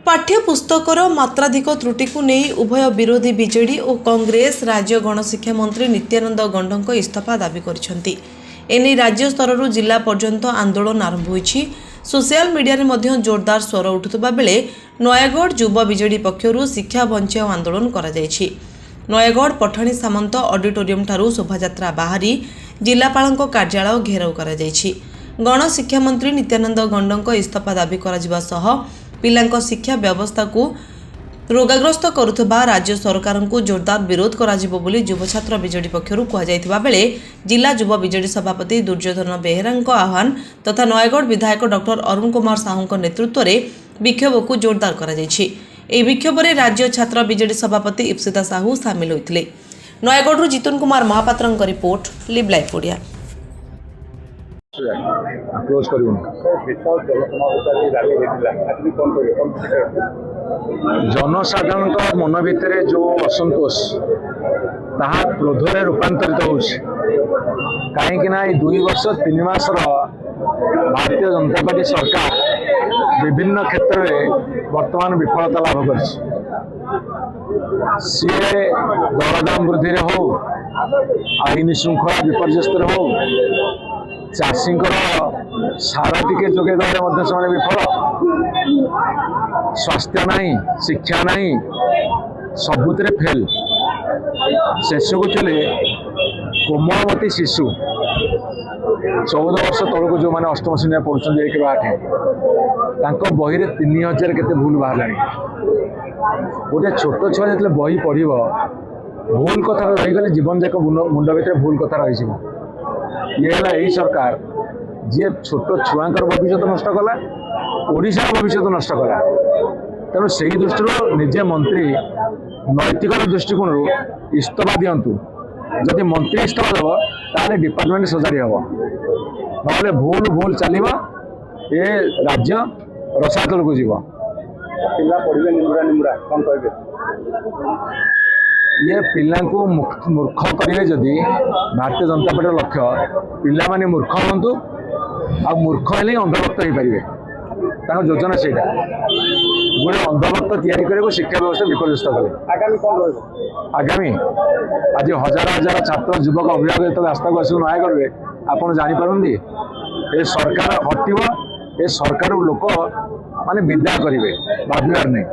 पाठ्यपुस्तकर मात्राधिक त्रुटि को नहीं उभय विरोधी बीजेडी और कांग्रेस राज्य गणशिक्षा मंत्री नित्यानंद गंडों इस्तीफा दाबी करिसेंति। एने राज्य स्तर जिला पर्यंत आंदोलन आरंभ होईछि। सोशल मीडिया रे मध्य जोरदार स्वर उठुतबा बेले नयागढ़ युवा बीजेडी पक्षरु शिक्षा बंचाओ आंदोलन करा जायछि। नयागढ़ पठाणी सामंत ऑडिटोरियम ठारू शोभायात्रा बाहरी जिलापालଙ୍କ कार्यालय घेराव करा जायछि। गणशिक्षा मंत्री नित्यानंद गंडों इस्तीफा दाबी करा सह पिलांक शिक्षा व्यवस्था को रोगाग्रस्त करुवा राज्य सरकार को जोरदार विरोध कराजिबो बोली युव छात्र बीजेडी पक्षरु कहा जायतिबा बेले जिला युवा बीजेडी सभापति दुर्योधन बेहेरांक आह्वान तथा नयागढ़ विधायक डॉक्टर अरुण कुमार साहू नेतृत्व में विक्षोभ को जोरदार करा जायछि। एही विक्षोभ में राज्य छात्र बीजेडी सभापति इप्सिता साहू सामिल होइतिले। नयागढ़ जितन कुमार महापात्रंक रिपोर्ट लिव लाइफ ओडिया। क्लोज जनसाधारण मन भितर जो असंतोष ताहा क्रोधर रूपांतरित हो कहीं 2 वर्ष 3 मास भारतीय जनता पार्टी सरकार विभिन्न क्षेत्र में वर्तमान विफलता लाभ कर दरदाम वृद्धि हो आईन श्रृंखला विपर्यस्त हो चाषी सारा टिके जोगे से विफल स्वास्थ्य नहीं शिक्षा नहीं सबुत फेल शेषक चले कोमलवती शिशु 14 वर्ष तौक जो मैंने अष्टम श्रेणी पढ़ुं 1 8 बही 3000 के भूल बाहर गोटे छोट छुआ जो बही पढ़ भूल कथा रहीगले जीवन जाक मुंड भर भूल कथा रही ये है सरकार जी छोट छुआंकर भविष्य नष्ट कला ओडिशा भविष्य नष्ट कला तेणु से दृष्टि निजे मंत्री नैतिक दृष्टिकोण इस्तीफा दिंतु जदि मंत्री इस्तीफा देव ताले डिपार्टमेंट सजाड़ी हम ना भूल भूल चलो ये राज्य रसातल को जीव ये पिला को मूर्ख करेंगे जदि भारतीय जनता पार्टी लक्ष्य पिला माने मूर्ख हूँ आ मूर्ख हेले अंधभक्त हो पारे योजना से गोटे अंधभक्त तैयारी कर शिक्षा व्यवस्था विपर्यस्त कले आगामी आज हजार हजार छात्र युवक अभिभावक जो रास्ता को आस नयागढ़ आपड़ जापारती ये सरकार हटव ये सरकार लोक माने विदा करेंगे भावार नहीं।